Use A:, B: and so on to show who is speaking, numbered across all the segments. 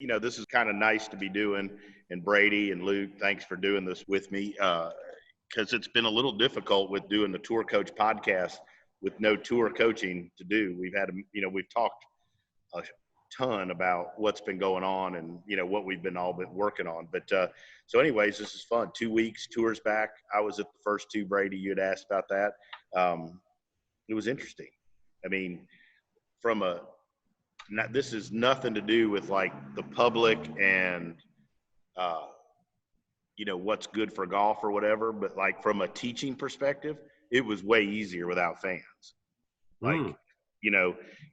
A: this is kind of nice to be doing. And Brady and Luke, thanks for doing this with me, because it's been a little difficult with doing the Tour Coach podcast with no tour coaching to do. We've talked a ton about what's been going on and, what we've been working on. But so anyways, this is fun. 2 weeks, tours back. I was at the first two, Brady. You had asked about that. It was interesting. I mean, this is nothing to do with like the public and, what's good for golf or whatever, but like from a teaching perspective, it was way easier without fans. Like,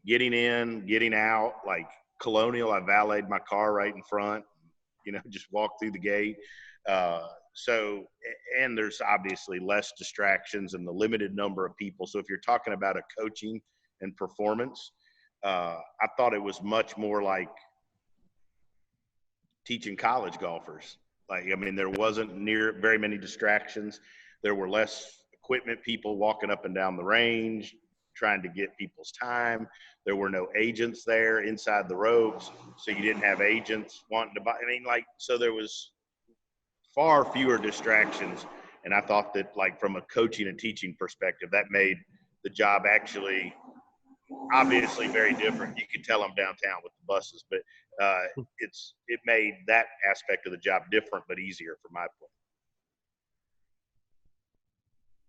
A: getting in, getting out, like Colonial, I valeted my car right in front, just walked through the gate. And there's obviously less distractions and the limited number of people. So if you're talking about a coaching and performance, I thought it was much more like teaching college golfers. There wasn't very many distractions. There were less equipment people walking up and down the range, trying to get people's time. There were no agents there inside the ropes, so you didn't have agents wanting to buy. So there was far fewer distractions. And I thought that, like, from a coaching and teaching perspective, that made the job actually obviously very different. You could tell I'm downtown with the buses, but it made that aspect of the job different but easier from my point.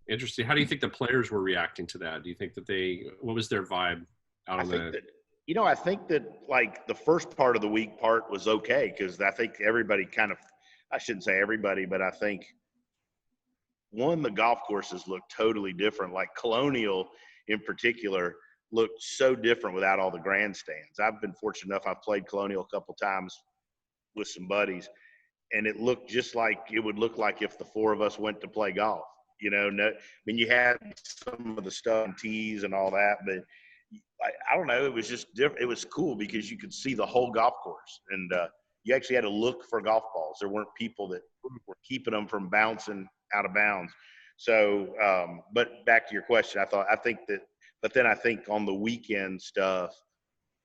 B: Interesting. How do you think the players were reacting to that? Do you think that what was their vibe out on the?
A: I think that like the first part of the week part was okay, because I think everybody I shouldn't say everybody, but I think the golf courses looked totally different. Like Colonial in particular looked so different without all the grandstands. I've been fortunate enough, I've played Colonial a couple times with some buddies, and it looked just like it would look like if the four of us went to play golf. You had some of the stuff and tees and all that, but I don't know. It was just different. It was cool because you could see the whole golf course, and you actually had to look for golf balls. There weren't people that were keeping them from bouncing out of bounds. So, but back to your question, but then I think on the weekend stuff,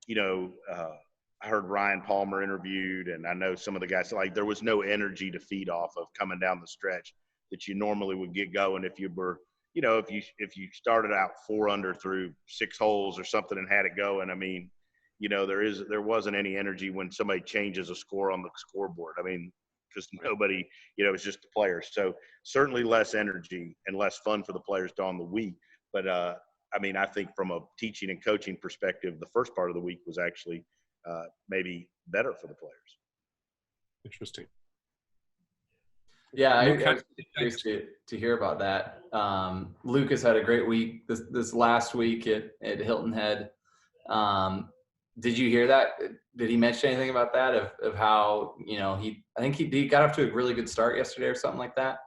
A: I heard Ryan Palmer interviewed, and I know some of the guys, like, there was no energy to feed off of coming down the stretch that you normally would get going if you were, if you started out 4 under through 6 holes or something and had it going. There wasn't any energy when somebody changes a score on the scoreboard. Because nobody, it's just the players. So certainly less energy and less fun for the players during the week. But I think from a teaching and coaching perspective, the first part of the week was actually maybe better for the players.
B: Interesting.
C: Yeah, I was curious to hear about that. Lucas had a great week this last week at Hilton Head. Did you hear that? Did he mention anything about that of how, I think he got off to a really good start yesterday or something like that?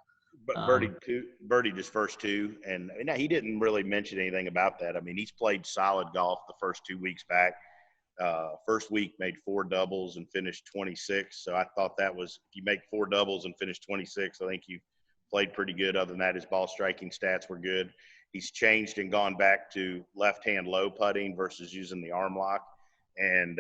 A: But birdied his first 2, and he didn't really mention anything about that. He's played solid golf the first 2 weeks back. First week made 4 doubles and finished 26. So I thought that was, if you make 4 doubles and finish 26, I think you played pretty good. Other than that, his ball striking stats were good. He's changed and gone back to left-hand low putting versus using the arm lock. And,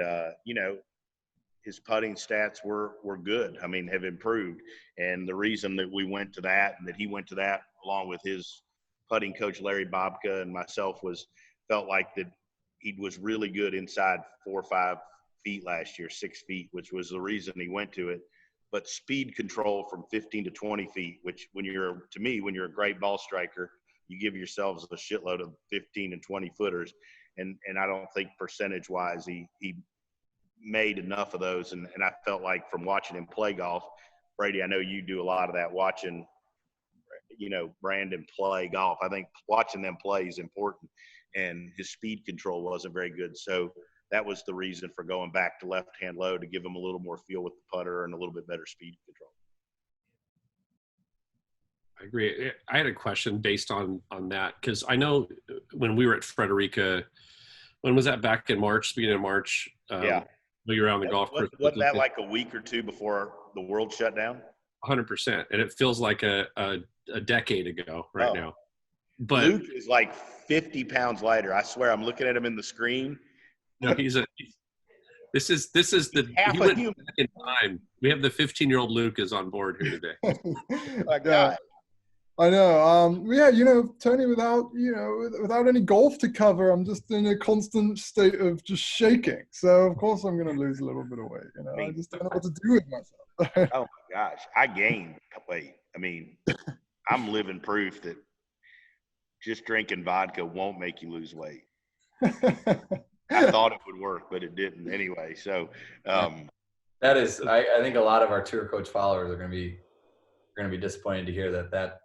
A: his putting stats were good. Have improved. And the reason that we went to that and that he went to that along with his putting coach, Larry Bobka, and myself felt like that he was really good inside 4 or 5 feet last year, 6 feet, which was the reason he went to it. But speed control from 15 to 20 feet, which when you're a great ball striker, you give yourselves a shitload of 15 and 20 footers. And I don't think percentage wise, he made enough of those. And I felt like from watching him play golf, Brady, I know you do a lot of that, watching, Brandon play golf. I think watching them play is important, and his speed control wasn't very good. So that was the reason for going back to left-hand low, to give him a little more feel with the putter and a little bit better speed control.
B: I agree. I had a question based on that, because I know when we were at Frederica, when was that, back in March, beginning of March?
A: Yeah.
B: You were on the golf course.
A: Wasn't that like a week or 2 before the world shut down?
B: 100%. And it feels like a decade ago now. But
A: Luke is like 50 pounds lighter. I swear, I'm looking at him in the screen.
B: No, he's This is the
A: half
B: he
A: a
B: went
A: human.
B: back in time. We have the 15-year-old Luke is on board here today.
A: My
D: Yeah,
A: God.
D: I know. Yeah, you know, Tony, without any golf to cover, I'm just in a constant state of just shaking. So of course I'm going to lose a little bit of weight. You know, I just don't know what to do with myself.
A: Oh my gosh, I gained weight. I mean, I'm living proof that just drinking vodka won't make you lose weight. I thought it would work, but it didn't anyway. So,
C: That is, I think a lot of our tour coach followers are going to be disappointed to hear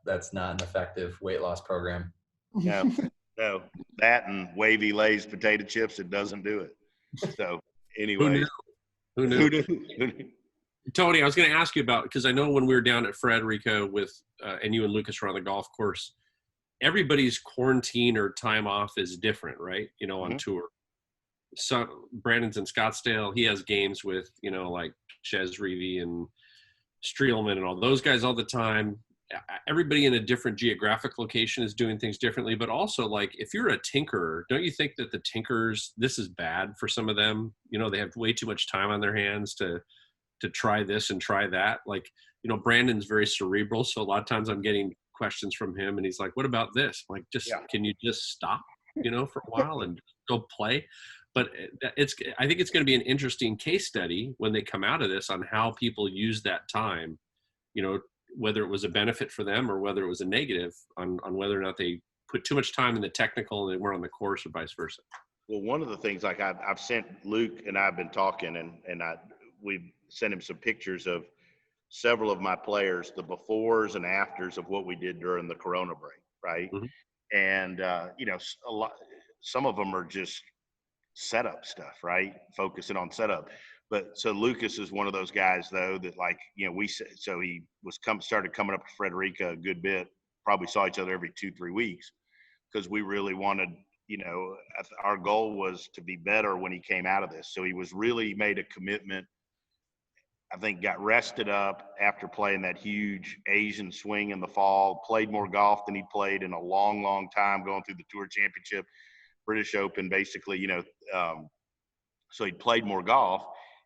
C: that's not an effective weight loss program.
A: no, that and wavy Lay's potato chips, it doesn't do it. So anyway,
B: Who knew? Tony, I was going to ask you about, because I know when we were down at Frederica with, and you and Lucas were on the golf course, everybody's quarantine or time off is different, right? You know, on tour. So Brandon's in Scottsdale. He has games with, you know, like Chez Reavie and Streelman and all those guys all the time. Everybody in a different geographic location is doing things differently, but also, like, if you're a tinkerer, don't you think that the tinkers, this is bad for some of them? You know, they have way too much time on their hands to try this and try that. Like, you know, Brandon's very cerebral, so a lot of times I'm getting questions from him and he's like, what about this? I'm like, can you just stop, you know, for a while and go play? But I think it's going to be an interesting case study when they come out of this on how people use that time, you know, whether it was a benefit for them or whether it was a negative on whether or not they put too much time in the technical and they weren't on the course or vice versa.
A: Well, one of the things, like I've sent Luke and I've been talking and we've sent him some pictures of several of my players, the befores and afters of what we did during the Corona break. Right. Mm-hmm. And, you know, some of them are just setup stuff, right? Focusing on setup. But so Lucas is one of those guys, though, that, like, you know, so he started coming up to Frederica a good bit, probably saw each other every 2-3 weeks because we really wanted, you know, our goal was to be better when he came out of this. So he was really made a commitment. I think got rested up after playing that huge Asian swing in the fall, played more golf than he played in a long, long time, going through the Tour Championship, British Open, basically, you know. So he played more golf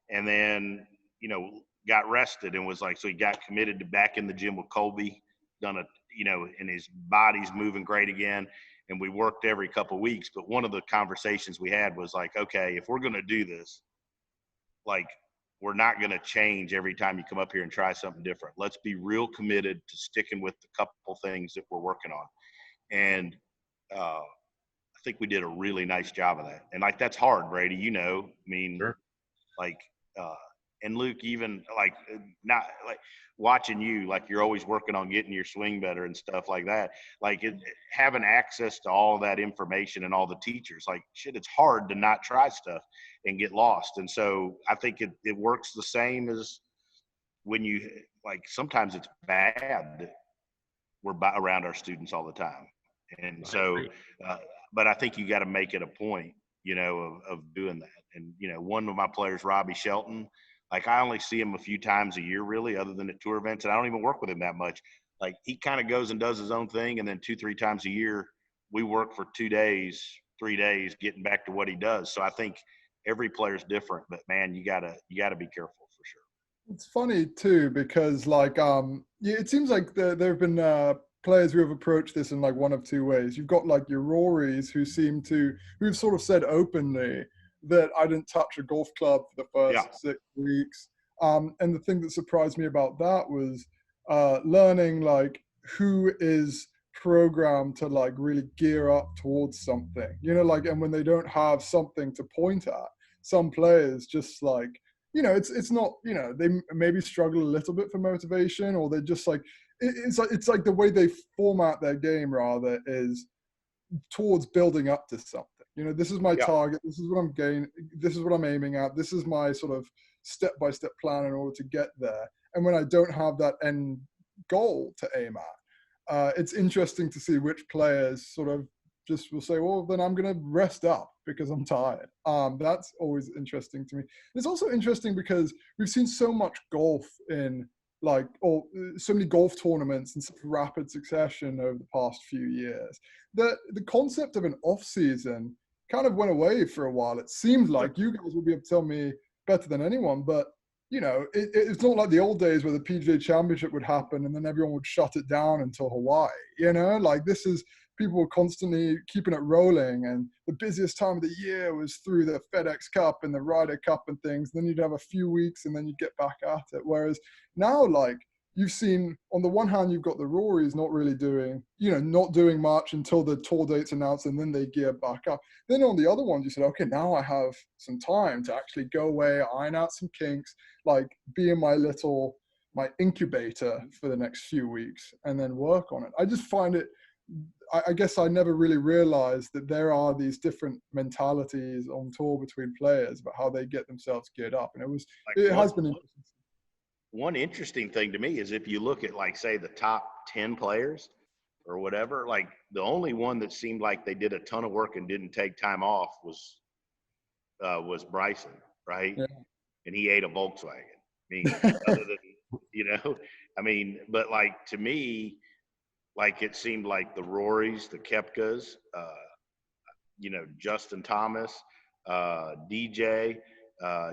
A: and then, you know, got rested and was like, so he got committed to back in the gym with Colby, done a, you know, and his body's moving great again. And we worked every couple of weeks. But one of the conversations we had was like, okay, if we're going to do this, like, we're not going to change every time you come up here and try something different. Let's be real committed to sticking with the couple things that we're working on. And I think we did a really nice job of that. And, like, that's hard, Brady, you know. I mean, sure. Like, and Luke, even, like, not like watching you, like, you're always working on getting your swing better and stuff like that. Like, having access to all that information and all the teachers, like, shit, it's hard to not try stuff and get lost. And so I think it works the same as when you, like, sometimes it's bad that we're around our students all the time. And so, but I think you got to make it a point, you know, of doing that. And, you know, one of my players, Robbie Shelton, like, I only see him a few times a year, really, other than at tour events. And I don't even work with him that much. Like, he kind of goes and does his own thing. And then 2-3 times a year, we work for 2 days, 3 days, getting back to what he does. So I think every player's different, but man, you gotta be careful for sure.
D: It's funny too, because, like, it seems like there have been players who have approached this in, like, one of two ways. You've got, like, your Rorys who've sort of said openly that I didn't touch a golf club for the first 6 weeks. And the thing that surprised me about that was learning, like, who is programmed to, like, really gear up towards something, you know, like, and when they don't have something to point at, some players just, like, you know, it's not, you know, they maybe struggle a little bit for motivation, or they're just like, it's like the way they format their game rather is towards building up to something. You know, this is my target. This is what I'm gaining. This is what I'm aiming at. This is my sort of step-by-step plan in order to get there. And when I don't have that end goal to aim at, it's interesting to see which players sort of just will say, well, then I'm going to rest up because I'm tired. That's always interesting to me. It's also interesting because we've seen so much golf in, like, or so many golf tournaments in such rapid succession over the past few years that the concept of an off season kind of went away for a while. It seemed like, you guys will be able to tell me better than anyone. But you know, it's not like the old days where the PGA Championship would happen and then everyone would shut it down until Hawaii. You know, like this is, people were constantly keeping it rolling, and the busiest time of the year was through the FedEx Cup and the Ryder Cup and things. Then you'd have a few weeks and then you'd get back at it. Whereas now, like, you've seen, on the one hand, you've got the Rorys not really doing, you know, not doing much until the tour date's announced and then they gear back up. Then on the other ones, you said, okay, now I have some time to actually go away, iron out some kinks, like be in my incubator for the next few weeks and then work on it. I just find it, I guess I never really realized that there are these different mentalities on tour between players about how they get themselves geared up. And it has been interesting.
A: One interesting thing to me is if you look at, like, say, the top 10 players or whatever, like the only one that seemed like they did a ton of work and didn't take time off was Bryson, right? Yeah. And he ate a Volkswagen. I mean, other than, you know, I mean, but like, to me, like, it seemed like the Rorys, the Koepkas, you know, Justin Thomas, DJ,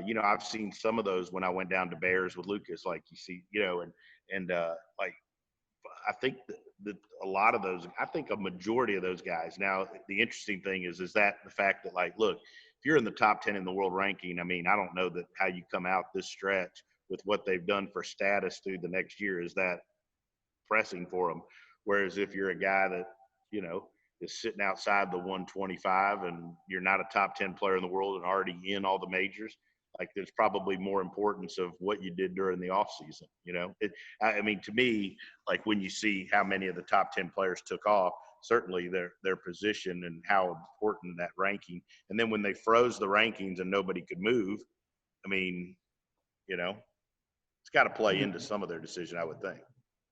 A: you know, I've seen some of those when I went down to Bears with Lucas, like you see, you know, and like, I think that a lot of those, I think a majority of those guys. Now, the interesting thing is that the fact that, like, look, if you're in the top 10 in the world ranking, I mean, I don't know that how you come out this stretch with what they've done for status through the next year is that pressing for them. Whereas if you're a guy that, you know, is sitting outside the 125 and you're not a top 10 player in the world and already in all the majors, like, there's probably more importance of what you did during the off season. You know, I mean, to me, like, when you see how many of the top 10 players took off, certainly their position and how important that ranking. And then when they froze the rankings and nobody could move, I mean, you know, it's got to play into some of their decision, I would think.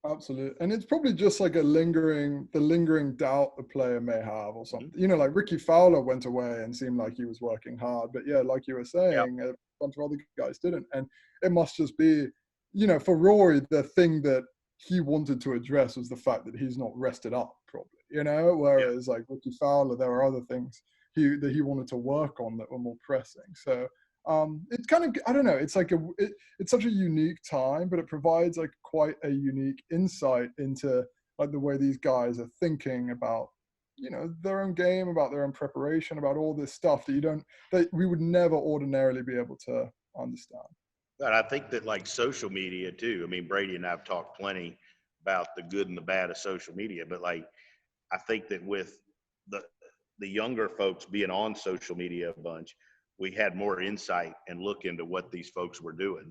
D: Absolutely. And it's probably just like the lingering doubt the player may have or something. Mm-hmm. You know, like Ricky Fowler went away and seemed like he was working hard. But yeah, like you were saying, a bunch of other guys didn't. And it must just be, you know, for Rory, the thing that he wanted to address was the fact that he's not rested up properly, you know, whereas like Ricky Fowler, there were other things that he wanted to work on that were more pressing. So it's kind of, I don't know, it's like it's such a unique time, but it provides like quite a unique insight into like the way these guys are thinking about, you know, their own game, about their own preparation, about all this stuff that we would never ordinarily be able to understand.
A: But I think that, like, social media too, I mean, Brady and I have talked plenty about the good and the bad of social media, but like, I think that with the younger folks being on social media a bunch, we had more insight and look into what these folks were doing,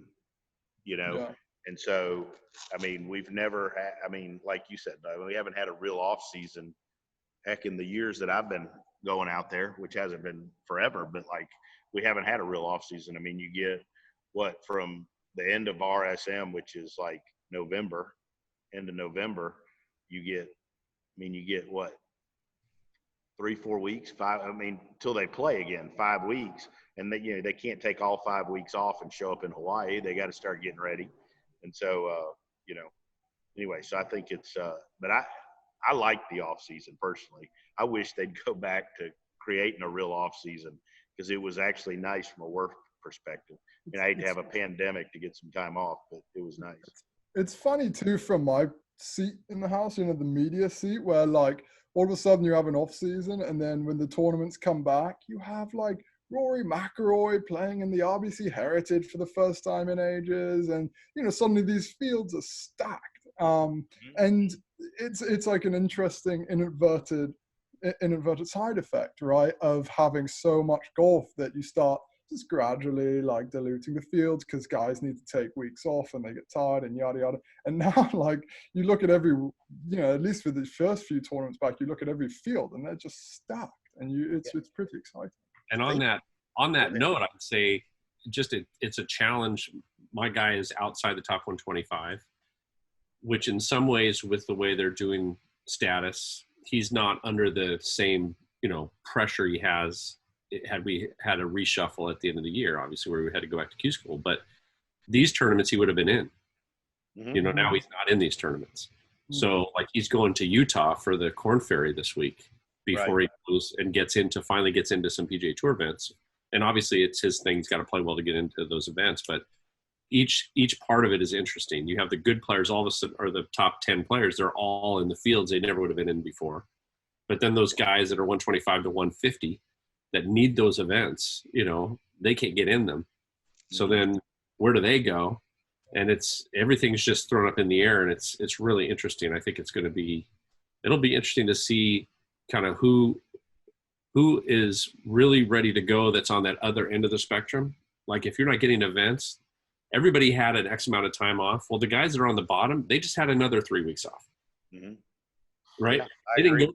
A: you know? Yeah. And so, I mean, we've never had, I mean, like you said, we haven't had a real off season, heck, in the years that I've been going out there, which hasn't been forever, but like, we haven't had a real off season. I mean, you get from the end of RSM, which is like November, end of November, you get what, 3-4 weeks, 5, I mean, till they play again, 5 weeks. And they, you know, they can't take all 5 weeks off and show up in Hawaii. They got to start getting ready. And so, you know, anyway, so I think it's, but I like the off season personally. I wish they'd go back to creating a real off season because it was actually nice from a work perspective. I mean, I hate to have a pandemic to get some time off, but it was nice.
D: It's funny too, from my seat in the house, you know, the media seat, where like all of a sudden you have an off season, and then when the tournaments come back, you have like Rory McIlroy playing in the RBC Heritage for the first time in ages, and you know, suddenly these fields are stacked. And it's like an interesting inadvertent side effect, right, of having so much golf that you start just gradually like diluting the fields because guys need to take weeks off and they get tired and yada yada. And now, like, you look at every, you know, at least for the first few tournaments back, you look at every field and they're just stacked, and it's pretty exciting.
B: And on that note, I'd say it's a challenge. My guy is outside the top 125, which in some ways, with the way they're doing status, he's not under the same, you know, pressure he has had we had a reshuffle at the end of the year, obviously, where we had to go back to Q school. But these tournaments he would have been in. Mm-hmm. You know, now he's not in these tournaments. Mm-hmm. So like, he's going to Utah for the Corn Ferry this week before he goes and finally gets into some PGA Tour events. and obviously it's his thing. He's got to play well to get into those events, but each part of it is interesting. You have the good players, all of a sudden, or the top 10 players, they're all in the fields they never would have been in before. But then those guys that are 125 to 150 that need those events, they can't get in them. So then where do they go? And everything's just thrown up in the air, and it's really interesting. I think it'll be interesting to see kind of who is really ready to go that's on that other end of the spectrum. Like if you're not getting events, everybody had an X amount of time off. Well, the guys that are on the bottom, they just had another 3 weeks off. Mm-hmm. Right?
A: Yeah,
B: they didn't go.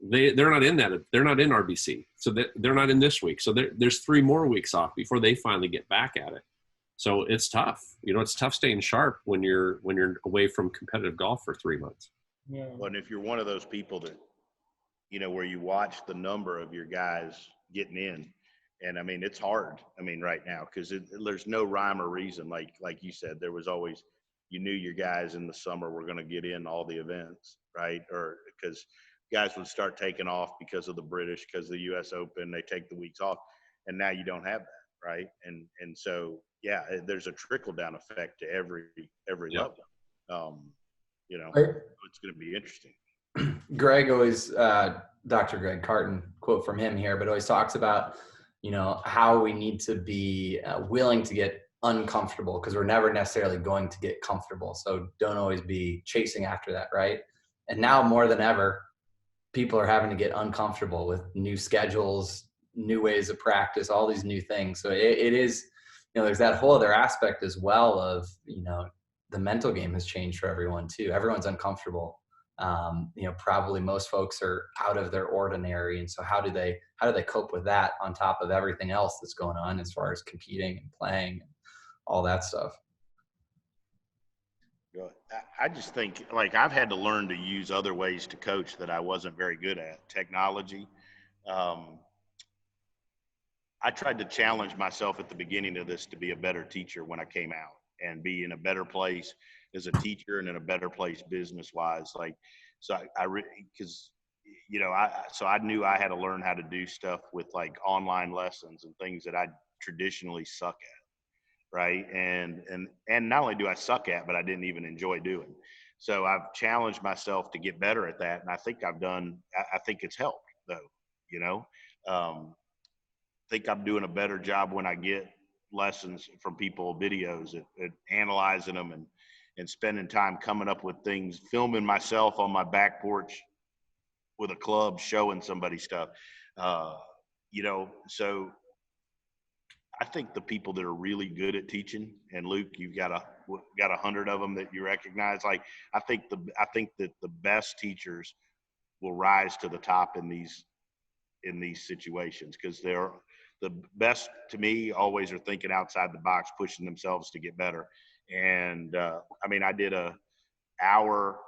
B: They're not in that. They're not in RBC. So they're not in this week. So there's 3 more weeks off before they finally get back at it. So it's tough. It's tough staying sharp when you're away from competitive golf for 3 months.
D: Yeah.
A: Well, and if you're one of those people that, where you watch the number of your guys getting in, and I mean, it's hard. I mean, right now, because there's no rhyme or reason. Like you said, there was always, you knew your guys in the summer were going to get in all the events, right? Or because guys would start taking off because of the British, because of the U.S. Open, they take the weeks off, and now you don't have that, right? And so, yeah, there's a trickle down effect to every level. It's going to be interesting.
C: Greg always, Dr. Greg Carton, quote from him here, but always talks about, how we need to be willing to get uncomfortable, because we're never necessarily going to get comfortable. So don't always be chasing after that, right? And now more than ever, people are having to get uncomfortable with new schedules, new ways of practice, all these new things. So it is, there's that whole other aspect as well of, the mental game has changed for everyone too. Everyone's uncomfortable. Probably most folks are out of their ordinary. And so how do they cope with that on top of everything else that's going on as far as competing and playing and all that stuff?
A: I just think, like, I've had to learn to use other ways to coach that I wasn't very good at. Technology. I tried to challenge myself at the beginning of this to be a better teacher when I came out, and be in a better place as a teacher and in a better place business-wise. So I knew I had to learn how to do stuff with like online lessons and things that I traditionally suck at. Right. And not only do I suck at, but I didn't even enjoy doing. So I've challenged myself to get better at that. And I think I think it's helped though, I think I'm doing a better job when I get lessons from people, videos at analyzing them and spending time coming up with things, filming myself on my back porch with a club, showing somebody stuff. So I think the people that are really good at teaching, and Luke, you've got 100 of them that you recognize. Like, I think that the best teachers will rise to the top in these situations, because they're the best, to me, always are thinking outside the box, pushing themselves to get better. And I did a hour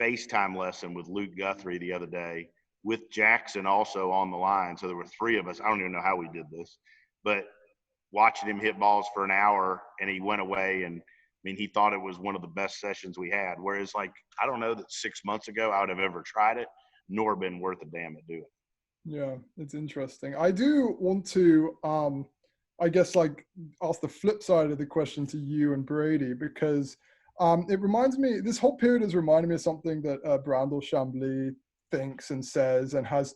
A: FaceTime lesson with Luke Guthrie the other day, with Jackson also on the line. So there were 3 of us. I don't even know how we did this, but watching him hit balls for an hour, and he went away, and he thought it was one of the best sessions we had. Whereas, like, I don't know that 6 months ago I would have ever tried it, nor been worth a damn at doing it.
D: Yeah, it's interesting. I do want to, I guess, like, ask the flip side of the question to you and Brady, because it reminds me, this whole period has reminded me of something that Brandel Chambly thinks and says and has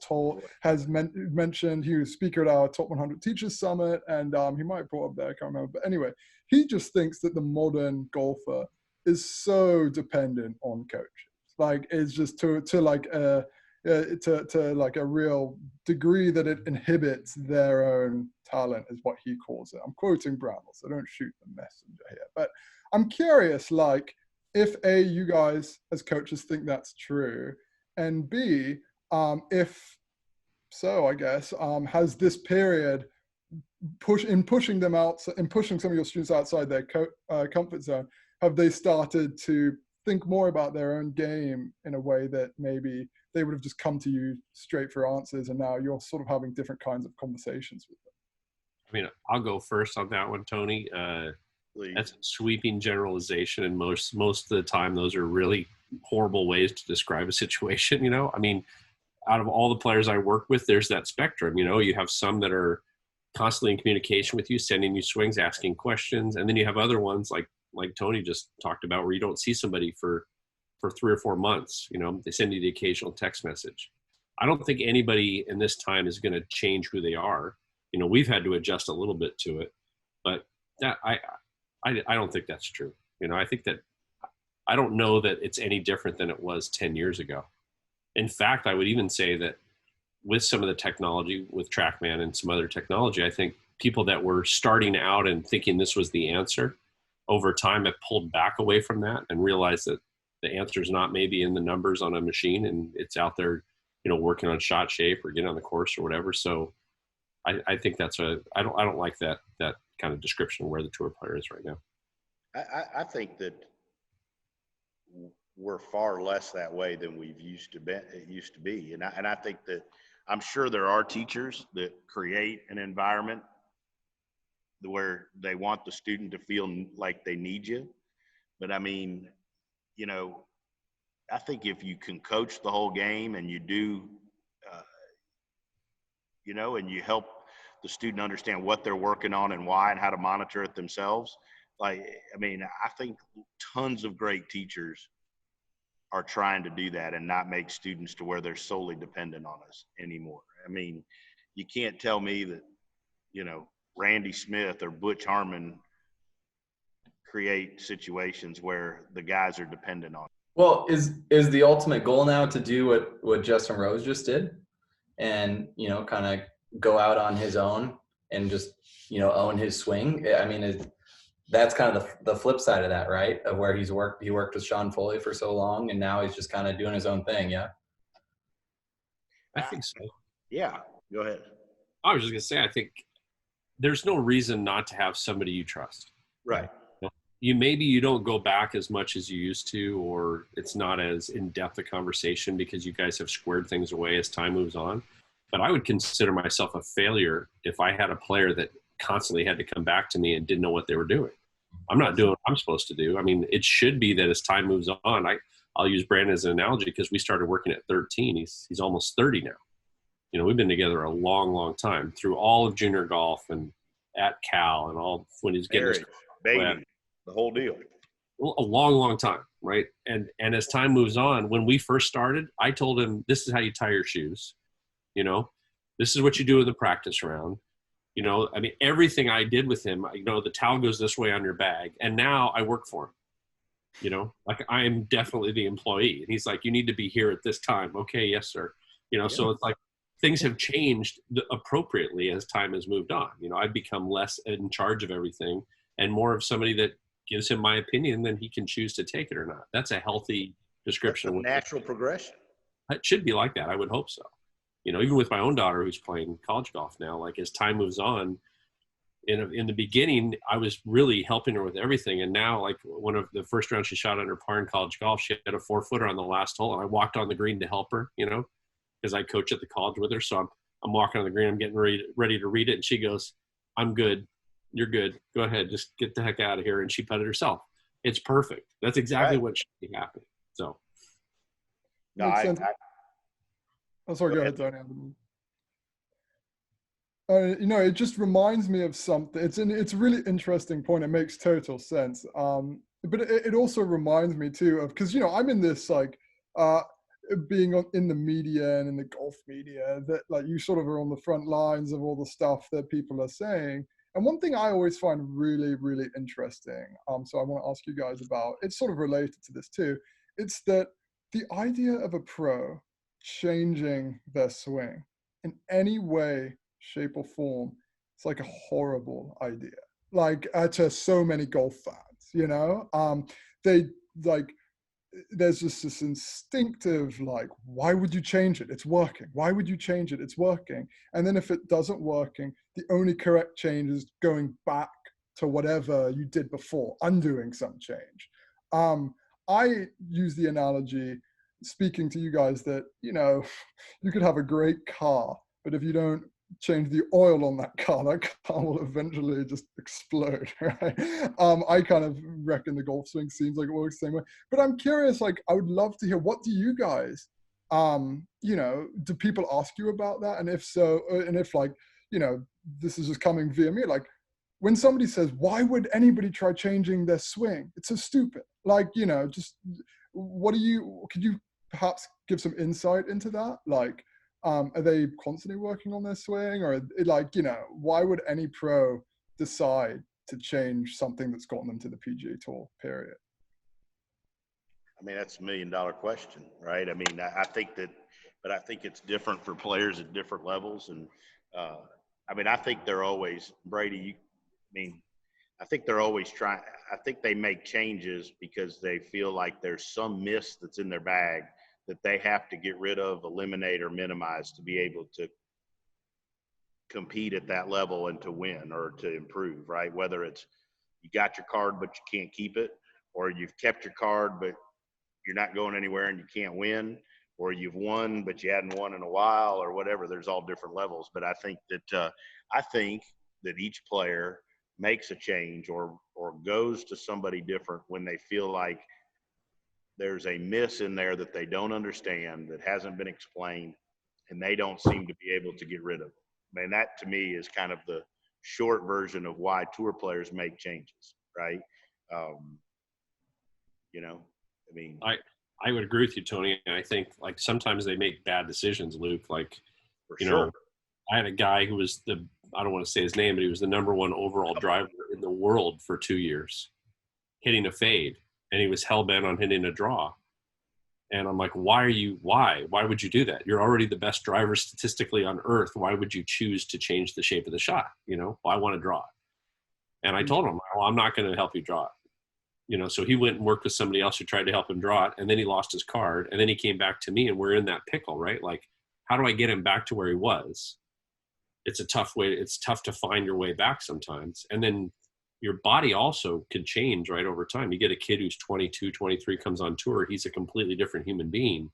D: mentioned. He was speaker at our Top 100 Teachers Summit, and he might have brought up there, I can't remember. But anyway, he just thinks that the modern golfer is so dependent on coaches. Like, it's just to a real degree that it inhibits their own talent, is what he calls it. I'm quoting Brandel, so don't shoot the messenger here. But I'm curious, like, if A, you guys as coaches think that's true, and B, if so, I guess, has this period pushing them out, in pushing some of your students outside their comfort zone, have they started to think more about their own game in a way that maybe they would have just come to you straight for answers, and now you're sort of having different kinds of conversations with them?
B: I'll go first on that one, Tony. That's a sweeping generalization, and most of the time those are really horrible ways to describe a situation. Out of all the players I work with, there's that spectrum. You have some that are constantly in communication with you, sending you swings, asking questions. And then you have other ones like Tony just talked about, where you don't see somebody for 3 or 4 months. You know, they send you the occasional text message. I don't think anybody in this time is going to change who they are. You know, we've had to adjust a little bit to it, but that I don't think that's true. You know, I think that I don't know that it's any different than it was 10 years ago. In fact, I would even say that with some of the technology, with TrackMan and some other technology, I think people that were starting out and thinking this was the answer over time have pulled back away from that and realized that the answer is not maybe in the numbers on a machine, and it's out there, you know, working on shot shape or getting on the course or whatever. So I think that's I don't like that kind of description of where the tour player is right now.
A: I think that we're far less that way than it used to be. And I think that I'm sure there are teachers that create an environment where they want the student to feel like they need you. But I mean, you know, I think if you can coach the whole game and you do, you know, and you help the student understand what they're working on and why and how to monitor it themselves. Like, I mean, I think tons of great teachers are trying to do that and not make students to where they're solely dependent on us anymore. I mean, you can't tell me that, you know, Randy Smith or Butch Harmon create situations where the guys are dependent on.
C: Well, is the ultimate goal now to do what Justin Rose just did, and, you know, kind of go out on his own and just, you know, own his swing? I mean, that's kind of the flip side of that, right? Of where he worked with Sean Foley for so long, and now he's just kind of doing his own thing. Yeah.
B: I think so.
A: Yeah, go ahead.
B: I was just gonna say, I think there's no reason not to have somebody you trust.
A: Right.
B: Maybe you don't go back as much as you used to, or it's not as in-depth a conversation because you guys have squared things away as time moves on. But I would consider myself a failure if I had a player that constantly had to come back to me and didn't know what they were doing. I'm not doing what I'm supposed to do. I mean, it should be that as time moves on, I'll use Brandon as an analogy because we started working at 13. He's almost 30 now. You know, we've been together a long, long time through all of junior golf and at Cal and all when he's getting his
A: baby, the whole deal.
B: A long, long time, right? And as time moves on, when we first started, I told him, this is how you tie your shoes. You know, this is what you do in the practice round. You know, I mean, everything I did with him, you know, the towel goes this way on your bag. And now I work for him. You know, like I am definitely the employee. And he's like, you need to be here at this time. Okay, yes, sir. You know, so it's like things have changed appropriately as time has moved on. You know, I've become less in charge of everything and more of somebody that gives him my opinion, then he can choose to take it or not. That's a healthy description.
A: That's a natural progression.
B: It should be like that. I would hope so. You know, even with my own daughter who's playing college golf now, like as time moves on, in the beginning, I was really helping her with everything. And now, like one of the first round she shot under par in college golf, she had a 4-footer on the last hole. And I walked on the green to help her, you know, because I coach at the college with her. So I'm walking on the green, I'm getting ready to read it. And she goes, I'm good. You're good. Go ahead. Just get the heck out of here. And she putted herself. It's perfect. That's exactly what should be happening. So.
A: No,
D: oh, sorry. Go ahead, Tony. You know, it just reminds me of something. It's a really interesting point. It makes total sense. But it also reminds me too of, because, you know, I'm in this like being in the media and in the golf media, that like you sort of are on the front lines of all the stuff that people are saying. And one thing I always find really, really interesting, so I want to ask you guys about, it's sort of related to this too, it's that the idea of a pro changing their swing in any way, shape, or form, it's like a horrible idea. Like to so many golf fans, you know, they like, there's just this instinctive, like, why would you change it? It's working. Why would you change it? It's working. And then if it doesn't working, the only correct change is going back to whatever you did before, undoing some change. I use the analogy, speaking to you guys, that, you know, you could have a great car, but if you don't change the oil on that car will eventually just explode, right? I kind of reckon the golf swing seems like it works the same way. But I'm curious, like, I would love to hear, what do you guys, you know, do people ask you about that? And if so, and if like, you know, this is just coming via me. Like, when somebody says, why would anybody try changing their swing? It's so stupid. Like, just could you perhaps give some insight into that? Like, are they constantly working on their swing, or why would any pro decide to change something that's gotten them to the PGA Tour, period?
A: I mean, that's $1 million question, right? I mean, I think that, but I think it's different for players at different levels. And I mean, I think they're always, Brady, I think they're always trying. I think they make changes because they feel like there's some miss that's in their bag that they have to get rid of, eliminate, or minimize to be able to compete at that level and to win or to improve, right? Whether it's you got your card but you can't keep it, or you've kept your card but you're not going anywhere and you can't win, or you've won but you hadn't won in a while, or whatever. There's all different levels. But I think that each player makes a change or goes to somebody different when they feel like there's a miss in there that they don't understand, that hasn't been explained, and they don't seem to be able to get rid of it. I mean, that to me is kind of the short version of why tour players make changes, right?
B: I would agree with you, Tony. And I think like sometimes they make bad decisions, Luke. Like,
A: For sure.
B: I had a guy who was I don't want to say his name, but he was the #1 overall driver in the world for 2 years, hitting a fade, and he was hell-bent on hitting a draw. And I'm like, why would you do that? You're already the best driver statistically on earth. Why would you choose to change the shape of the shot? Well, I want to draw it. And I told him, well, I'm not going to help you draw it. So he went and worked with somebody else who tried to help him draw it. And then he lost his card. And then he came back to me, and we're in that pickle, right? Like, how do I get him back to where he was? It's a tough way. It's tough to find your way back sometimes. And then your body also could change right over time. You get a kid who's 22, 23, comes on tour. He's a completely different human being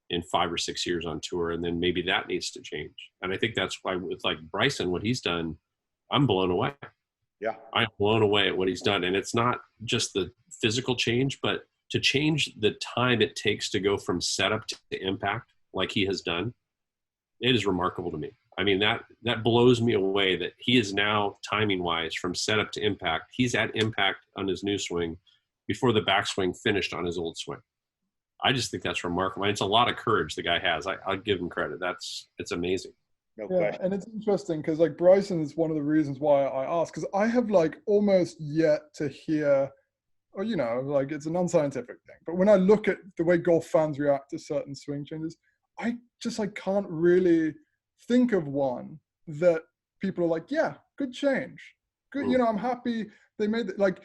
B: in 5 or 6 years on tour. And then maybe that needs to change. And I think that's why with like Bryson, what he's done, I'm blown away.
A: Yeah.
B: I'm blown away at what he's done. And it's not just the physical change, but to change the time it takes to go from setup to impact like he has done, it is remarkable to me. I mean, that blows me away that he is now, timing-wise, from setup to impact. He's at impact on his new swing before the backswing finished on his old swing. I just think that's remarkable. It's a lot of courage the guy has. I'll give him credit. It's amazing.
A: No question.
D: And it's interesting because like Bryson is one of the reasons why I asked, because I have like almost yet to hear, or like it's an unscientific thing, but when I look at the way golf fans react to certain swing changes, I just like can't really think of one that people are like, yeah, good change, good. I'm happy they made it. Like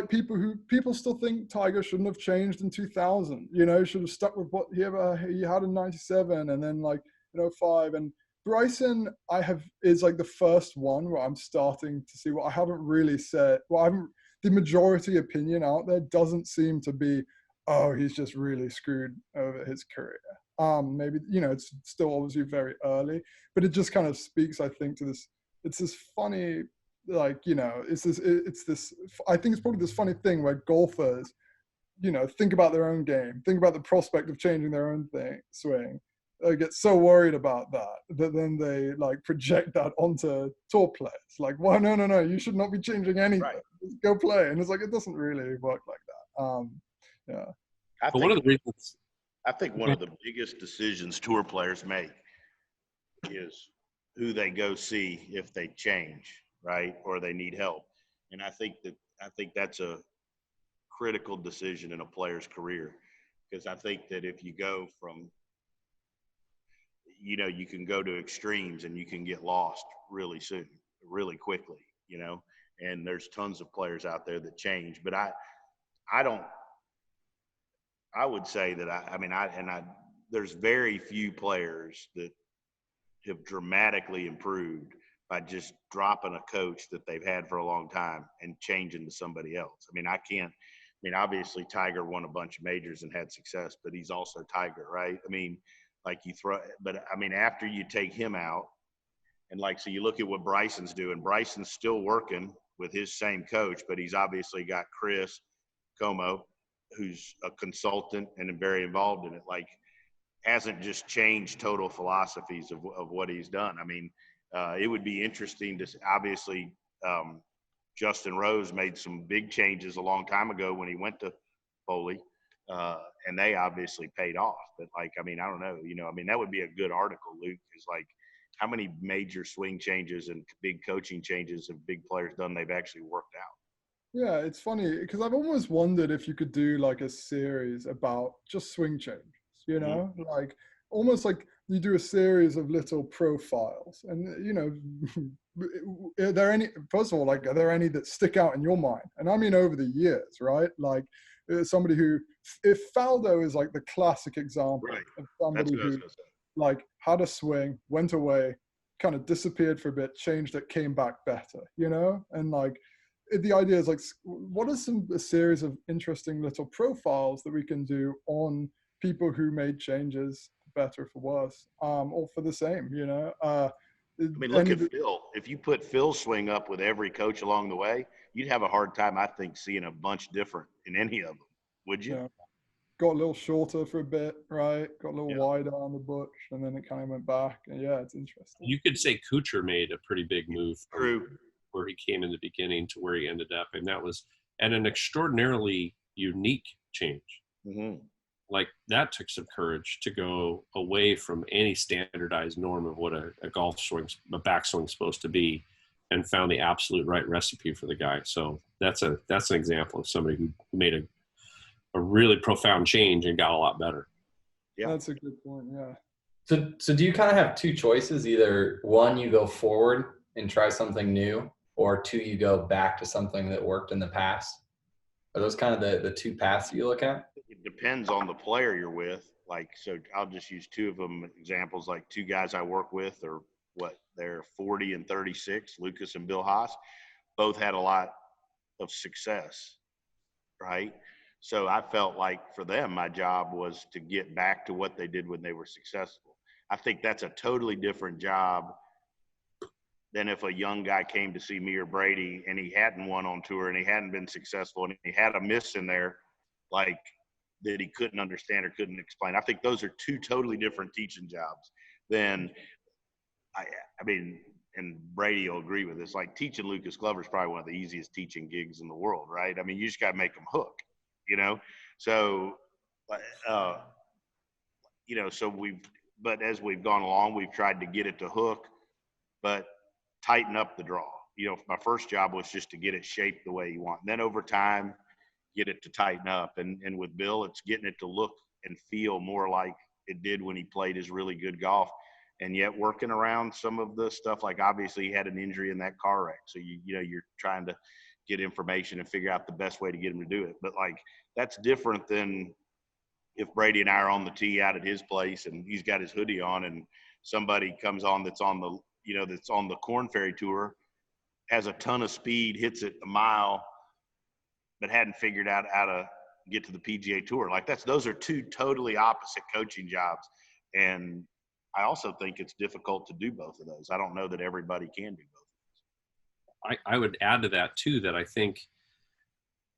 D: people still think Tiger shouldn't have changed in 2000. Should have stuck with what he had in 97 and then like 05. And Bryson, is like the first one where I'm starting to see what I haven't really said. The majority opinion out there doesn't seem to be, oh, he's just really screwed over his career. Maybe, it's still obviously very early, but it just kind of speaks, I think, to this, it's this funny, like, it's this, I think it's probably this funny thing where golfers, think about their own game, think about the prospect of changing their own swing. They get so worried about that then they like project that onto tour players. Like, well, no, you should not be changing anything. Right. Just go play. And it's like, it doesn't really work like that. Yeah.
A: I think one of the biggest decisions tour players make is who they go see if they change, right? Or they need help. And I think that's a critical decision in a player's career, because I think that if you go from, you can go to extremes and you can get lost really soon, really quickly, and there's tons of players out there that change, but I would say that there's very few players that have dramatically improved by just dropping a coach that they've had for a long time and changing to somebody else. Obviously Tiger won a bunch of majors and had success, but he's also Tiger, right? After you take him out and so you look at what Bryson's doing, Bryson's still working with his same coach, but he's obviously got Chris Como, who's a consultant and very involved in it, hasn't just changed total philosophies of what he's done. It would be interesting to obviously Justin Rose made some big changes a long time ago when he went to Foley, and they obviously paid off. But like, I mean, I don't know, that would be a good article, Luke, is like how many major swing changes and big coaching changes have big players done they've actually worked out.
D: Yeah, it's funny because I've almost wondered if you could do like a series about just swing changes, like almost like you do a series of little profiles. And, are there any, first of all, like, are there any that stick out in your mind? And I mean, over the years, right? Like somebody who, if Faldo is like the classic example of somebody who like had a swing, went away, kind of disappeared for a bit, changed it, came back better, and like, the idea is like, what are a series of interesting little profiles that we can do on people who made changes, better for worse, or for the same,
A: I mean, look at Phil. If you put Phil's swing up with every coach along the way, you'd have a hard time, I think, seeing a bunch different in any of them, would you?
D: Yeah. Got a little shorter for a bit, right? Got a little wider on the butch, and then it kind of went back. And yeah, it's interesting.
B: You could say Kuchar made a pretty big move.
A: True.
B: Where he came in the beginning to where he ended up, and that was an extraordinarily unique change.
A: Mm-hmm.
B: Like that took some courage to go away from any standardized norm of what a golf swing, a backswing is supposed to be, and found the absolute right recipe for the guy. So that's an example of somebody who made a really profound change and got a lot better.
D: Yeah, that's a good point. Yeah.
C: So do you kind of have two choices? Either one, you go forward and try something new, or two, you go back to something that worked in the past? Are those kind of the two paths you look at?
A: It depends on the player you're with. Like, so I'll just use two of them examples. Like two guys I work with are they're 40 and 36, Lucas and Bill Haas. Both had a lot of success, right? So I felt like for them, my job was to get back to what they did when they were successful. I think that's a totally different job than if a young guy came to see me or Brady and he hadn't won on tour and he hadn't been successful and he had a miss in there, like, that he couldn't understand or couldn't explain. I think those are two totally different teaching jobs than I mean, and Brady will agree with this, like teaching Lucas Glover is probably one of the easiest teaching gigs in the world, right? I mean, you just got to make them hook, So, but as we've gone along, we've tried to get it to hook, but tighten up the draw. My first job was just to get it shaped the way you want. And then over time, get it to tighten up. And with Bill, it's getting it to look and feel more like it did when he played his really good golf, and yet working around some of the stuff. Like obviously he had an injury in that car wreck. So, you're trying to get information and figure out the best way to get him to do it. But like, that's different than if Brady and I are on the tee out at his place and he's got his hoodie on and somebody comes on that's on the, that's on the Corn Ferry Tour, has a ton of speed, hits it a mile, but hadn't figured out how to get to the PGA Tour. Like those are two totally opposite coaching jobs. And I also think it's difficult to do both of those. I don't know that everybody can do both.
B: I would add to that too, that I think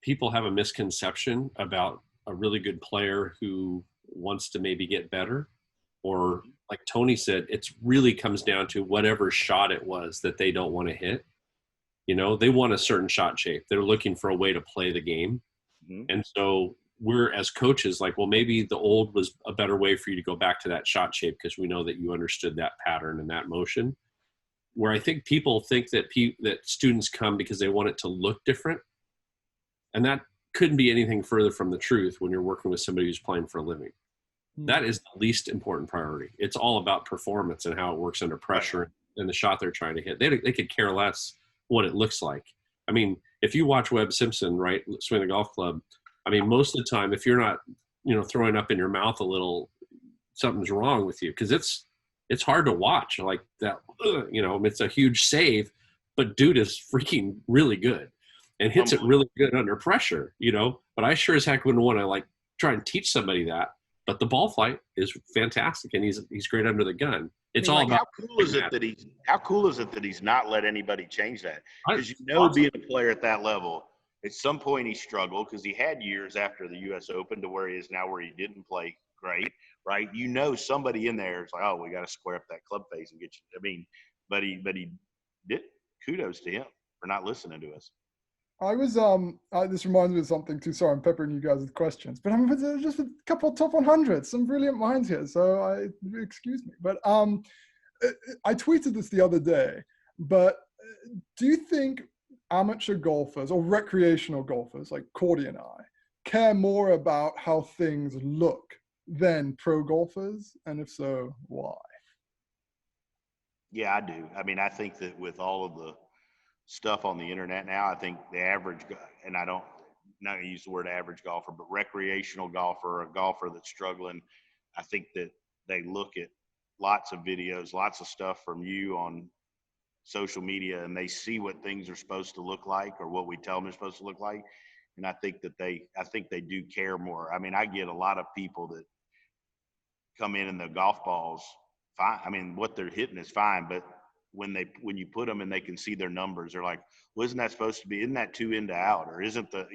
B: people have a misconception about a really good player who wants to maybe get better, or like Tony said, it really comes down to whatever shot it was that they don't want to hit. They want a certain shot shape. They're looking for a way to play the game. Mm-hmm. And so we're, as coaches, like, well, maybe the old was a better way for you to go back to that shot shape because we know that you understood that pattern and that motion. Where I think people think that that students come because they want it to look different. And that couldn't be anything further from the truth when you're working with somebody who's playing for a living. Mm-hmm. That is the least important priority. It's all about performance and how it works under pressure and the shot they're trying to hit. They could care less what it looks like. I mean, if you watch Webb Simpson, right, swing the golf club, I mean, most of the time, if you're not, throwing up in your mouth a little, something's wrong with you, because it's hard to watch like that. It's a huge save, but dude is freaking really good and hits it really good under pressure, But I sure as heck wouldn't want to like try and teach somebody that. But the ball flight is fantastic, and he's great under the gun. It's all about
A: how cool is it that he's not let anybody change that? Because being a player at that level, at some point he struggled because he had years after the U.S. Open to where he is now, where he didn't play great, right? Somebody in there is like, oh, we got to square up that club face and get you. I mean, but he did. Kudos to him for not listening to us.
D: I was this reminds me of something too. Sorry, I'm peppering you guys with questions, but I'm just a couple of top 100s, some brilliant minds here. So excuse me, but I tweeted this the other day. But do you think amateur golfers or recreational golfers like Cordie and I care more about how things look than pro golfers? And if so, why?
A: Yeah, I do. I mean, I think that with all of the stuff on the internet now, I think the average, and I don't not gonna use the word average golfer, but recreational golfer, a golfer that's struggling, I think that they look at lots of videos, lots of stuff from you on social media, and they see what things are supposed to look like or what we tell them is supposed to look like. And I think they do care more. I mean, I get a lot of people that come in and the golf balls fine. I mean, what they're hitting is fine, but when you put them and they can see their numbers, they're like, well, isn't that supposed to be, isn't that too in to out, or isn't the,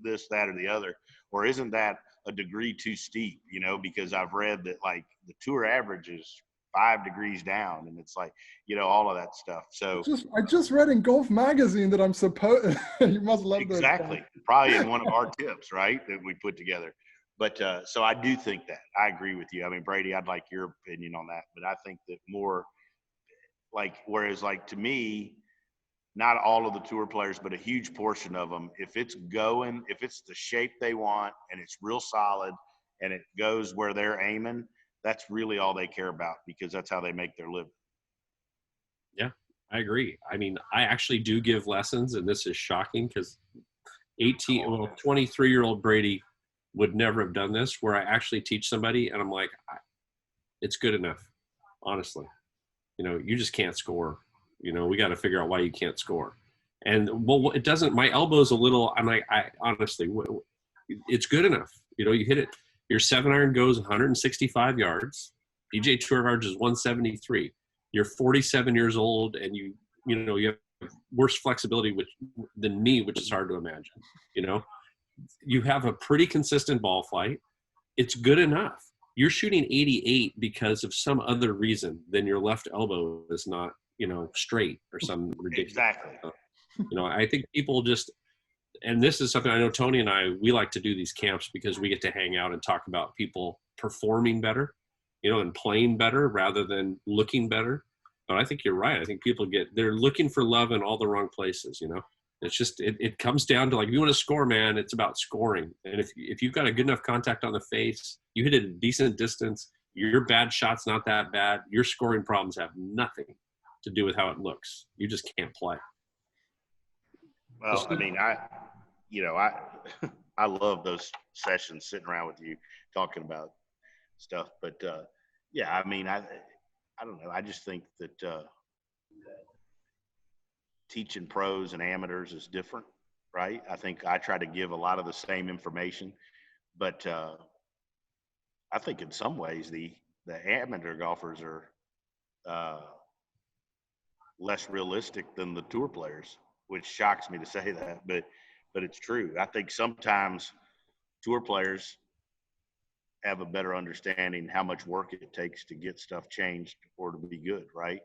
A: this, that, or the other, or isn't that a degree too steep, because I've read that like the tour average is 5 degrees down, and it's like, all of that stuff. So
D: I just read in Golf Magazine that I'm supposed, you must love those
A: exactly,
D: guys.
A: probably in one of our tips, right, that we put together. But so I do think that. I agree with you. I mean, Brady, I'd like your opinion on that, but I think that more whereas to me, not all of the tour players, but a huge portion of them, if it's the shape they want and it's real solid and it goes where they're aiming, that's really all they care about, because that's how they make their living.
B: Yeah, I agree. I mean, I actually do give lessons, and this is shocking because 23-year-old Brady would never have done this, where I actually teach somebody and I'm like, it's good enough, honestly. You just can't score. We got to figure out why you can't score. And well, it doesn't, my elbow's a little, I'm like, honestly, it's good enough. You hit it, your 7-iron goes 165 yards. PGA Tour average is 173. You're 47 years old and you have worse flexibility than me, which is hard to imagine. You have a pretty consistent ball flight. It's good enough. You're shooting 88 because of some other reason than your left elbow is not, straight or some ridiculous.
A: Exactly.
B: I think people just, and this is something I know Tony and we like to do these camps because we get to hang out and talk about people performing better, and playing better rather than looking better. But I think you're right. I think people they're looking for love in all the wrong places, It's just, it comes down to if you want to score, man, it's about scoring. And if you've got a good enough contact on the face, you hit it at a decent distance, your bad shot's not that bad, your scoring problems have nothing to do with how it looks. You just can't play.
A: Well, I mean, I love those sessions sitting around with you talking about stuff. But, yeah, I mean, I don't know. I just think that teaching pros and amateurs is different, right? I think I try to give a lot of the same information, but I think in some ways the amateur golfers are less realistic than the tour players, which shocks me to say that, but it's true. I think sometimes tour players have a better understanding how much work it takes to get stuff changed or to be good, right?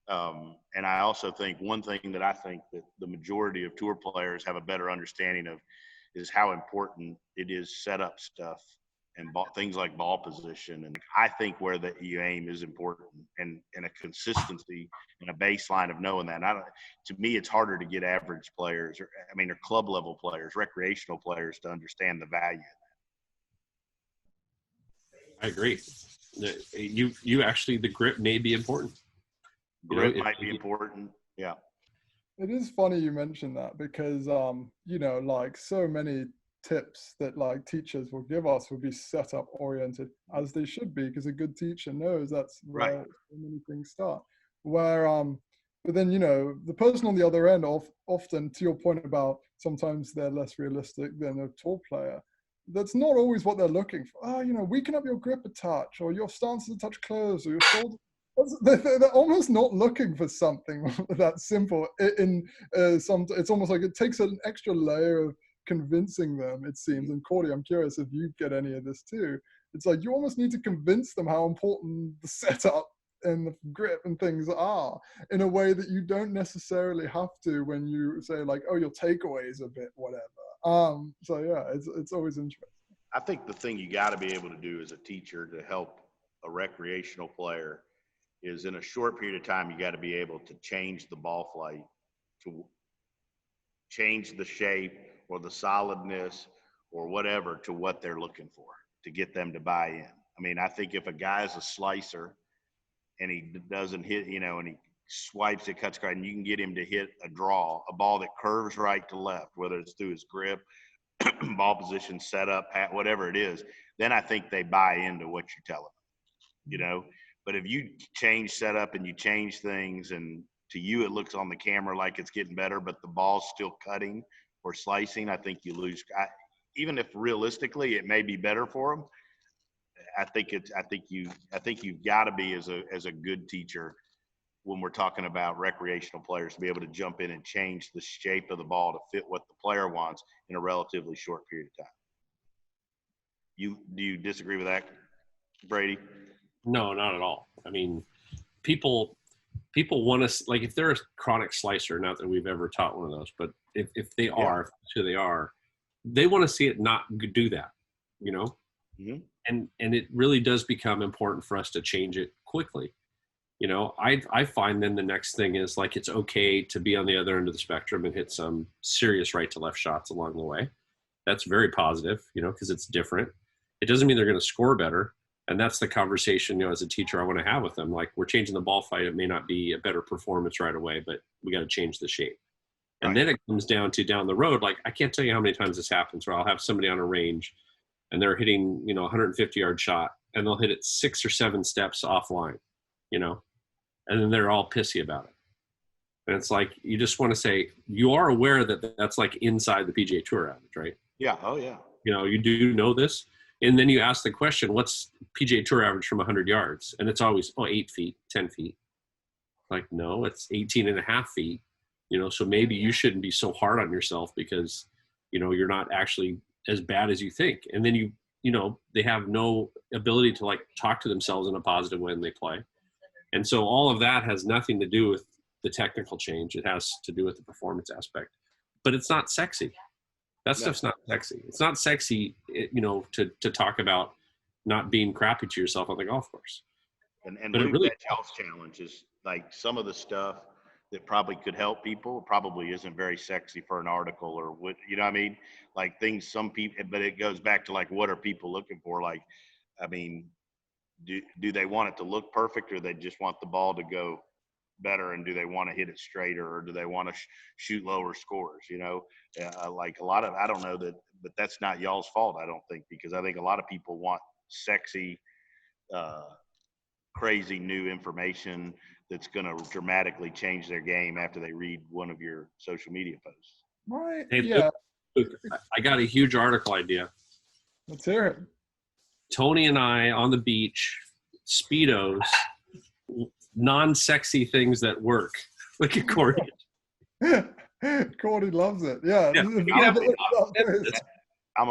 A: And I also think one thing that I think that the majority of tour players have a better understanding of is how important it is setup stuff and things like ball position. And I think where you aim is important, and a consistency and a baseline of knowing that. To me, it's harder to get average players or club level players, recreational players to understand the value.
B: I agree. You actually, the grip may be important.
A: Grip might be important. Yeah.
D: It is funny you mentioned that because, so many tips that teachers will give us will be setup oriented, as they should be, because a good teacher knows that's where
A: right.
D: So many things start. But then, the person on the other end, often, to your point about sometimes they're less realistic than a tour player, that's not always what they're looking for. Weaken up your grip a touch, or your stance is a touch closed, or your shoulder. They're almost not looking for something that simple. It's almost like it takes an extra layer of convincing them, it seems. And Cordie, I'm curious if you get any of this too. It's like you almost need to convince them how important the setup and the grip and things are in a way that you don't necessarily have to when you say like, oh, your takeaway is a bit whatever. So yeah, it's always interesting.
A: I think the thing you got to be able to do as a teacher to help a recreational player is in a short period of time, you got to be able to change the ball flight, to change the shape or the solidness or whatever to what they're looking for to get them to buy in. I mean, I think if a guy's a slicer and he doesn't hit, and he swipes it, cuts right, and you can get him to hit a draw, a ball that curves right to left, whether it's through his grip, ball position, setup, whatever it is, then I think they buy into what you're telling them, But if you change setup and you change things and to you it looks on the camera like it's getting better, but the ball's still cutting or slicing, I think you lose. Even if realistically it may be better for them, I think you've got to be as a good teacher when we're talking about recreational players to be able to jump in and change the shape of the ball to fit what the player wants in a relatively short period of time. Do you disagree with that, Brady?
B: No, not at all. I mean, people want to, like, if they're a chronic slicer, not that we've ever taught one of those, but if they are, if that's who they are, they want to see it not do that,
A: Mm-hmm.
B: And it really does become important for us to change it quickly. I find then the next thing is like, it's okay to be on the other end of the spectrum and hit some serious right to left shots along the way. That's very positive, because it's different. It doesn't mean they're going to score better. And that's the conversation, as a teacher, I want to have with them. Like, we're changing the ball flight. It may not be a better performance right away, but we got to change the shape. And
A: Right.
B: then it comes down the road. Like, I can't tell you how many times this happens where I'll have somebody on a range and they're hitting, 150-yard shot, and they'll hit it 6 or 7 steps offline, and then they're all pissy about it. And it's like, you just want to say, you are aware that that's like inside the PGA Tour average, right?
A: Yeah. Oh, yeah.
B: You do know this. And then you ask the question, what's PGA Tour average from 100 yards? And it's always, 8 feet, 10 feet. Like, no, it's 18 and a half feet. So maybe you shouldn't be so hard on yourself because, you're not actually as bad as you think. And then they have no ability to like talk to themselves in a positive way when they play. And so all of that has nothing to do with the technical change. It has to do with the performance aspect, but it's not sexy. That stuff's not sexy. It's not sexy, to talk about not being crappy to yourself on the golf course.
A: And
B: but
A: Luke,
B: it really,
A: that health challenge is like some of the stuff that probably could help people probably isn't very sexy for an article or what, what I mean? Like things some people, but it goes back to like, what are people looking for? Like, I mean, do they want it to look perfect or they just want the ball to go better? And do they want to hit it straighter or do they want to shoot lower scores? Like a lot of, I don't know that, but that's not y'all's fault. I don't think, because I think a lot of people want sexy, crazy new information that's going to dramatically change their game after they read one of your social media posts.
D: Right.
B: hey,
D: Yeah.
B: Luke, I got a huge article idea.
D: Let's hear it.
B: Tony and I on the beach, Speedos, non-sexy things that work. Look at Cordie.
D: Cordie loves it. Yeah.
A: I'm going to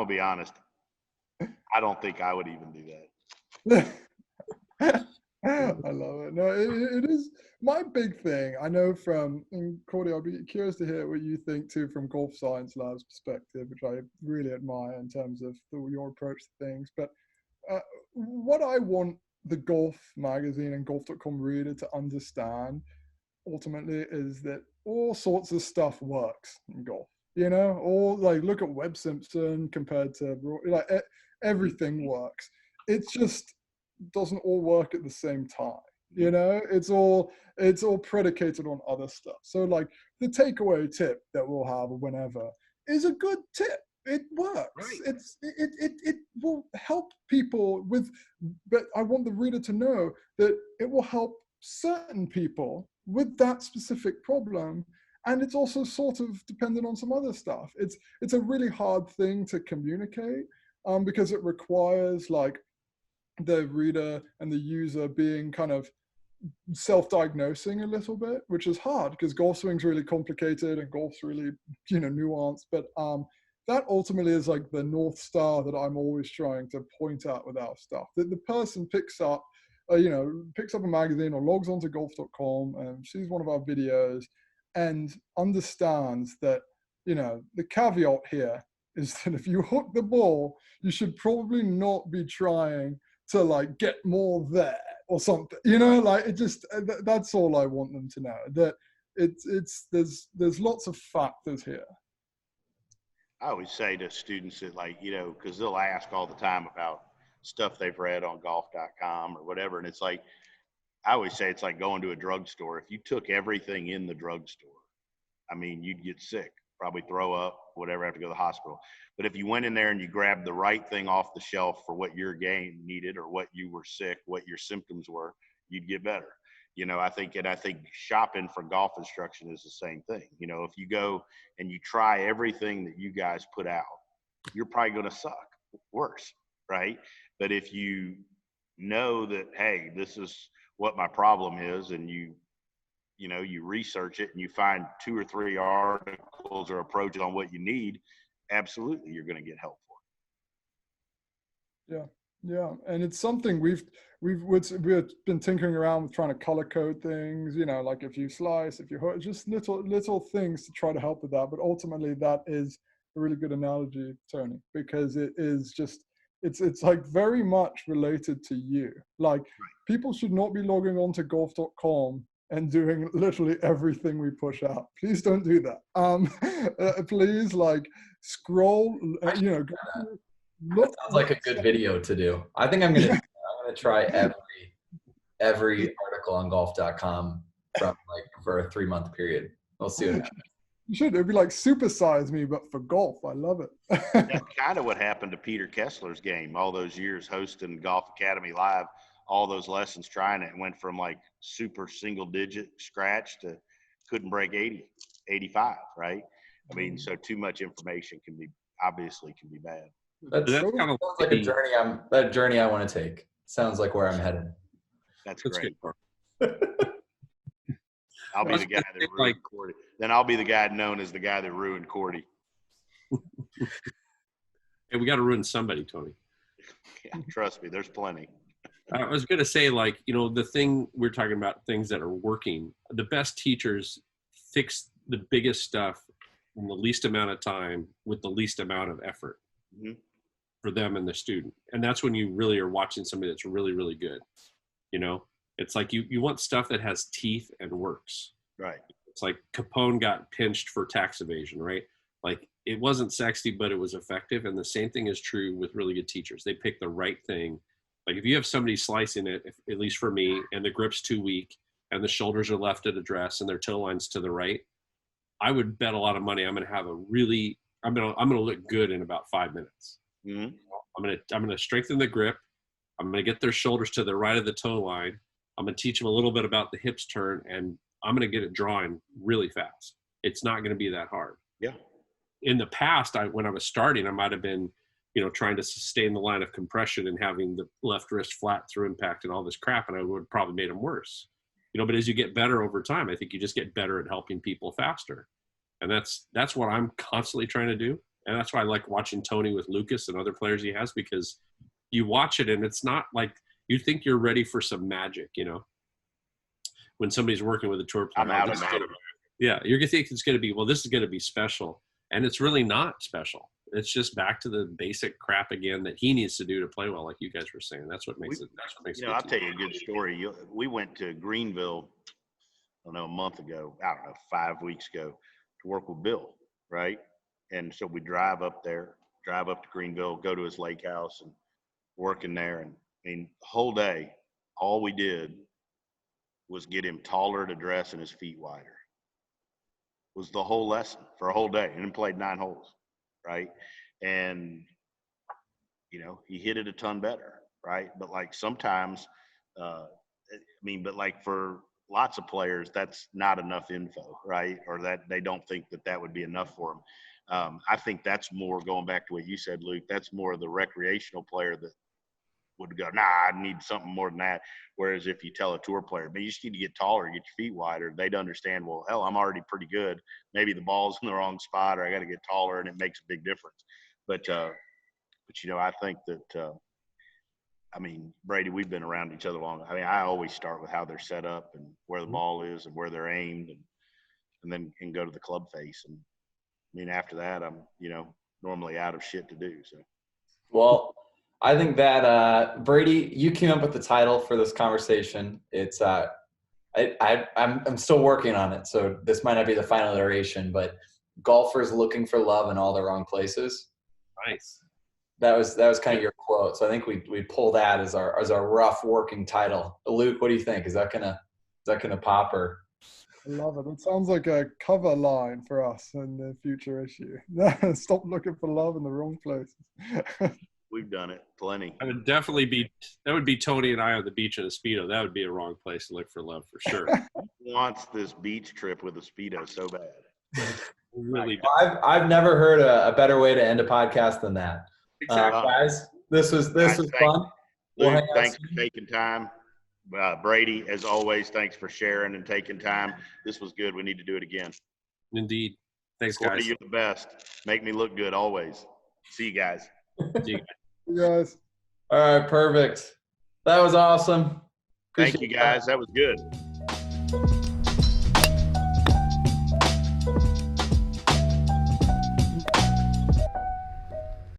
A: be honest. I don't think I would even do that.
D: I love it. No, it is my big thing. I know and Cordie, I'll be curious to hear what you think too from Golf Science Lab's perspective, which I really admire in terms of your approach to things. But what I want the Golf magazine and golf.com reader to understand ultimately is that all sorts of stuff works in golf. All like look at Webb Simpson compared to like everything works. It's just doesn't all work at the same time. It's all predicated on other stuff. So like the takeaway tip that we'll have whenever is a good tip. It works. Right. It will help people but I want the reader to know that it will help certain people with that specific problem. And it's also sort of dependent on some other stuff. It's a really hard thing to communicate because it requires like the reader and the user being kind of self-diagnosing a little bit, which is hard because golf swing's really complicated and golf's really, nuanced. But that ultimately is like the North Star that I'm always trying to point out with our stuff. That the person picks up picks up a magazine or logs onto golf.com and sees one of our videos and understands that, the caveat here is that if you hook the ball, you should probably not be trying to like get more there or something, that's all I want them to know, that there's lots of factors here.
A: I always say to students that, because they'll ask all the time about stuff they've read on golf.com or whatever. And it's like, I always say it's like going to a drugstore. If you took everything in the drugstore, you'd get sick, probably throw up, whatever, have to go to the hospital. But if you went in there and you grabbed the right thing off the shelf for what your game needed or what you were sick, what your symptoms were, you'd get better. I think shopping for golf instruction is the same thing. If you go and you try everything that you guys put out, you're probably going to suck worse, right? But if you know that, hey, this is what my problem is, and you research it and you find 2 or 3 articles or approaches on what you need, absolutely you're going to get help for
D: it. Yeah, and it's something we've been tinkering around with, trying to color code things, like if you slice, if you hurt, just little things to try to help with that. But ultimately, that is a really good analogy, Tony, because it is just it's like very much related to you. Like, people should not be logging on to golf.com and doing literally everything we push out. Please don't do that. Please, scroll.
C: That sounds like a good video to do. I think I'm gonna try every article on golf.com for a 3-month period. We'll see what happens.
D: You should. It'd be like Supersize Me, but for golf. I love it.
A: That's kind of what happened to Peter Kessler's game. All those years hosting Golf Academy Live, all those lessons trying it, went from super single digit scratch to couldn't break 80, 85, right? So too much information can be bad.
C: That sounds like a journey I want to take. Sounds like where I'm headed.
A: That's great. I'll be the guy that ruined Cordie. Then I'll be the guy known as the guy that ruined Cordie.
B: Hey, we got to ruin somebody, Tony.
A: Yeah, trust me, there's plenty.
B: I was going to say, the thing we're talking about, things that are working, the best teachers fix the biggest stuff in the least amount of time with the least amount of effort for them and the student. And that's when you really are watching somebody that's really, really good. It's like you want stuff that has teeth and works.
A: Right.
B: It's like Capone got pinched for tax evasion, right? Like, it wasn't sexy, but it was effective. And the same thing is true with really good teachers. They pick the right thing. Like, if you have somebody slicing it, at least for me, and the grip's too weak and the shoulders are left at address and their toe line's to the right, I would bet a lot of money I'm going to have I'm going to look good in about 5 minutes.
A: Mm-hmm.
B: I'm going to strengthen the grip. I'm going to get their shoulders to the right of the toe line. I'm going to teach them a little bit about the hips turn, and I'm going to get it drawing really fast. It's not going to be that hard.
A: Yeah.
B: In the past, when I was starting, I might have been, trying to sustain the line of compression and having the left wrist flat through impact and all this crap, and I would probably made them worse. But as you get better over time, I think you just get better at helping people faster. And that's what I'm constantly trying to do. And that's why I like watching Tony with Lucas and other players he has, because you watch it and it's not like you think you're ready for some magic, when somebody's working with a tour player.
A: I'm out of magic.
B: Yeah, you're going to think it's going to be, this is going to be special. And it's really not special. It's just back to the basic crap again that he needs to do to play well, like you guys were saying. That's what makes it.
A: I'll tell you a good story. We went to Greenville, a month ago, 5 weeks ago, to work with Bill, right? And so we drive up to Greenville, go to his lake house and work in there. And the whole day, all we did was get him taller at address and his feet wider. Was the whole lesson for a whole day, and then played 9 holes, right? And he hit it a ton better, right? But sometimes, for lots of players, that's not enough info, right? Or that they don't think that would be enough for them. I think that's more, going back to what you said, Luke, that's more the recreational player that would go, I need something more than that. Whereas if you tell a tour player, you just need to get taller, get your feet wider, they'd understand, well, hell, I'm already pretty good. Maybe the ball's in the wrong spot, or I got to get taller, and it makes a big difference. But I think that I mean, Brady, we've been around each other long. I mean, I always start with how they're set up and where the ball is and where they're aimed, and then can go to the club face. And I mean, after that, I'm, normally out of shit to do. So.
C: Well, I think that Brady, you came up with the title for this conversation. It's I'm still working on it, so this might not be the final iteration, but golfers looking for love in all the wrong places.
B: Nice.
C: That was kind of your quote. So I think we pull that as our rough working title. Luke, what do you think? Is that gonna pop or?
D: I love it. It sounds like a cover line for us in the future issue. Stop looking for love in the wrong places.
A: We've done it plenty.
B: I would definitely that would be Tony and I on the beach in a Speedo. That would be a wrong place to look for love for sure.
A: He wants this beach trip with a Speedo so bad.
B: Really.
C: I've never heard a better way to end a podcast than that.
B: Exactly.
C: Guys, this was fun.
A: Luke, thanks for taking time. Brady, as always, thanks for sharing and taking time. This was good. We need to do it again.
B: Indeed. Thanks,
A: Cordie,
B: guys.
A: you're the best. Make me look good always. See you guys.
B: See you guys.
D: You guys.
C: All right, perfect. That was awesome.
A: Thank you, guys. That was good.